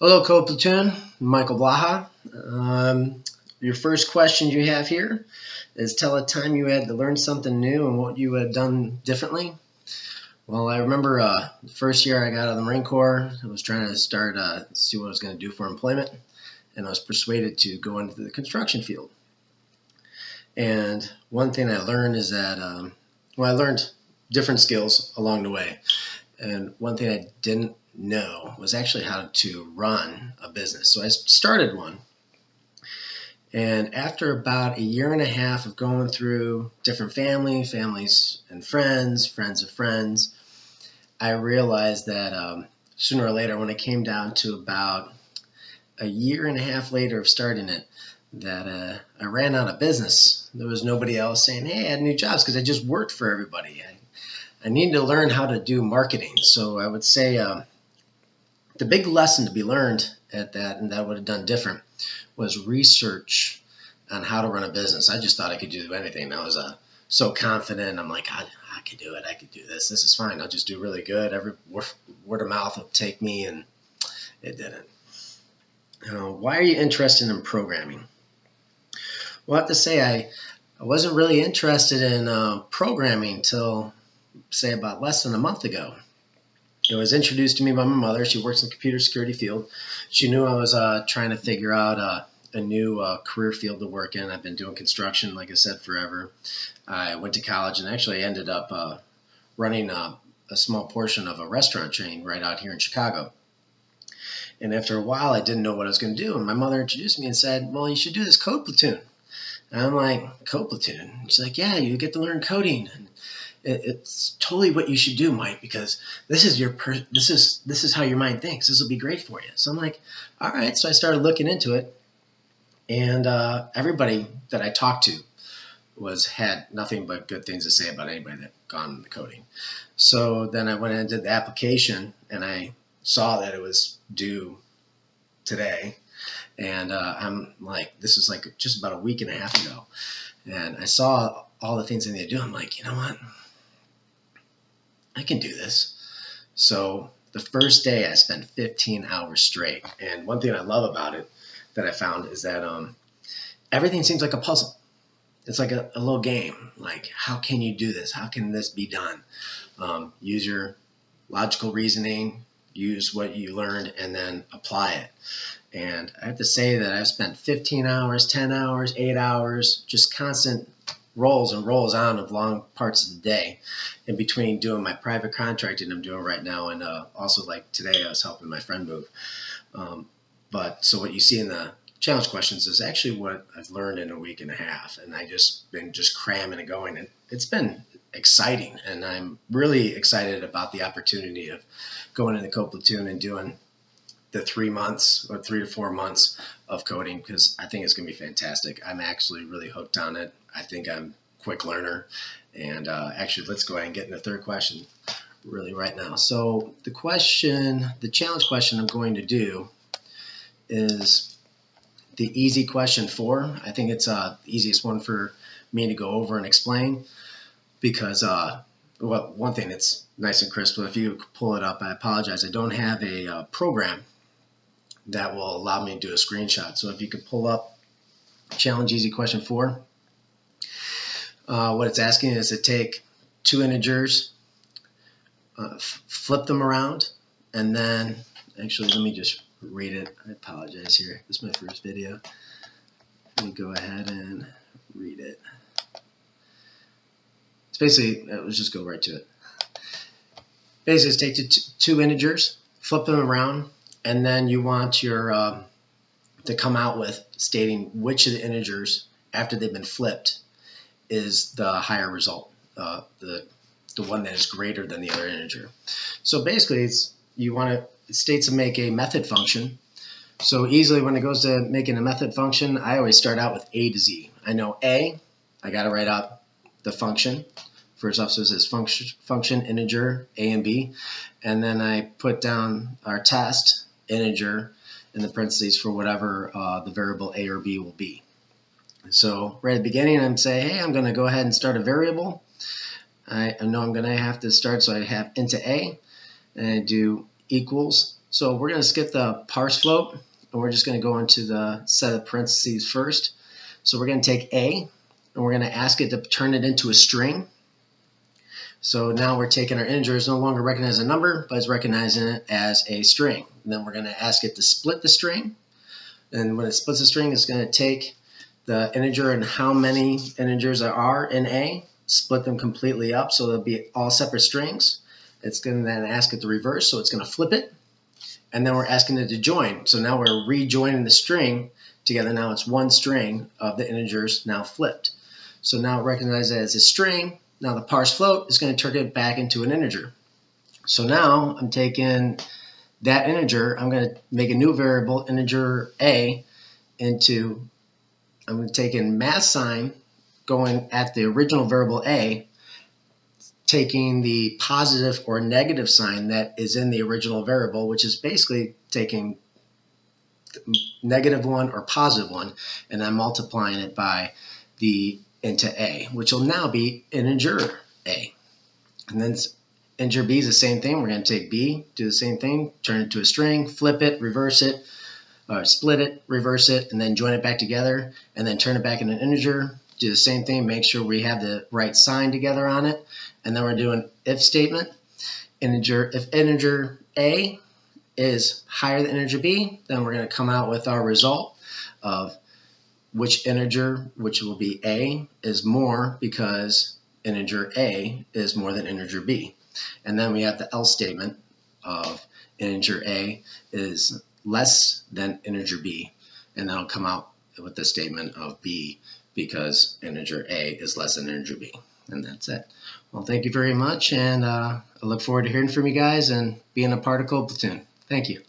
Hello, Platoon. Michael Blaha. Your first question you have here is tell a time you had to learn something new and what you would have done differently. Well, I remember the first year I got out of the Marine Corps, I was trying to start see what I was going to do for employment, and I was persuaded to go into the construction field. And one thing I learned is that, I learned different skills along the way. And one thing I didn't know was actually how to run a business. So I started one. And after about a year and a half of going through different families and friends of friends, I realized that sooner or later, when it came down to about a year and a half later of starting it, that I ran out of business. There was nobody else saying, hey, I had new jobs, because I just worked for everybody. I needed to learn how to do marketing. So I would say the big lesson to be learned at that, and that I would have done different, was research on how to run a business. I just thought I could do anything. I was so confident. I'm like, I could do it. I could do this. This is fine. I'll just do really good. Every word of mouth will take me, and it didn't. Why are you interested in programming? Well, I have to say I wasn't really interested in programming till, say, about less than a month ago. It was introduced to me by my mother. She works in the computer security field. She knew I was trying to figure out a new career field to work in. I've been doing construction, like I said, forever. I went to college and actually ended up running a small portion of a restaurant chain right out here in Chicago. And after a while, I didn't know what I was going to do. And my mother introduced me and said, well, you should do this code platoon. And I'm like, code platoon? She's like, yeah, you get to learn coding. And it's totally what you should do, Mike, because this is how your mind thinks. This will be great for you. So I'm like, all right. So I started looking into it, and everybody that I talked to had nothing but good things to say about anybody that gone into coding. So then I went and did the application, and I saw that it was due today. And I'm like, this is like just about a week and a half ago. And I saw all the things I need to do. I'm like, you know what? I can do this. So the first day I spent 15 hours straight. And one thing I love about it that I found is that everything seems like a puzzle. It's like a little game. Like, how can you do this? How can this be done? Use your logical reasoning, use what you learned, and then apply it. And I have to say that I've spent 15 hours, 10 hours, 8 hours, just constant rolls and rolls on of long parts of the day in between doing my private contracting I'm doing right now, and also, like today, I was helping my friend move. But so what you see in the challenge questions is actually what I've learned in a week and a half, and I just been cramming and going, and it's been exciting, and I'm really excited about the opportunity of going into Code Platoon and doing the 3 months or 3 to 4 months of coding, because I think it's going to be fantastic. I'm actually really hooked on it. I think I'm a quick learner. And actually, let's go ahead and get in the third question really right now. So the challenge question I'm going to do is the easy question 4. I think it's the easiest one for me to go over and explain, because well, one thing, it's nice and crisp, but if you pull it up, I apologize. I don't have a program that will allow me to do a screenshot. So if you could pull up challenge easy question 4, what it's asking is to take 2 integers, flip them around, and then, actually, let me just read it. I apologize here. This is my first video. Let me go ahead and read it. It's basically, let's just go right to it. Basically, it's take 2 integers, flip them around, and then you want your to come out with stating which of the integers, after they've been flipped, is the higher result, the one that is greater than the other integer. So basically, it states to make a method function. So easily, when it goes to making a method function, I always start out with A to Z. I know A, I got to write out the function. First off, so it says function integer A and B, and then I put down our test integer in the parentheses for whatever the variable A or B will be. So right at the beginning, I'm saying, hey, I'm going to go ahead and start a variable. I know I'm going to have to start, so I have into A, and I do equals So we're going to skip the parse float, and we're just going to go into the set of parentheses first. So we're going to take A, and we're going to ask it to turn it into a string. So now we're taking our integer is no longer recognized as a number, but it's recognizing it as a string. And then we're going to ask it to split the string. And when it splits the string, it's going to take the integer and how many integers there are in A, split them completely up so they'll be all separate strings. It's going to then ask it to reverse, so it's going to flip it. And then we're asking it to join. So now we're rejoining the string together. Now it's one string of the integers now flipped. So now it recognizes it as a string. Now the parse float is going to turn it back into an integer. So now I'm taking that integer, I'm going to make a new variable, integer A, into, I'm going to take in math sign, going at the original variable A, taking the positive or negative sign that is in the original variable, which is basically taking -1 or +1, and I'm multiplying it by the into A, which will now be integer A. And then integer B is the same thing. We're going to take B, do the same thing, turn it to a string, flip it, reverse it, split it, reverse it, and then join it back together, and then turn it back into an integer. Do the same thing, make sure we have the right sign together on it, and then we're doing if statement. If integer A is higher than integer B, then we're going to come out with our result of which integer, which will be A, is more because integer A is more than integer B. And then we have the else statement of integer A is less than integer B, and that'll come out with the statement of B because integer A is less than integer B. And that's it. Well, thank you very much, and I look forward to hearing from you guys and being a part of Platoon. Thank you.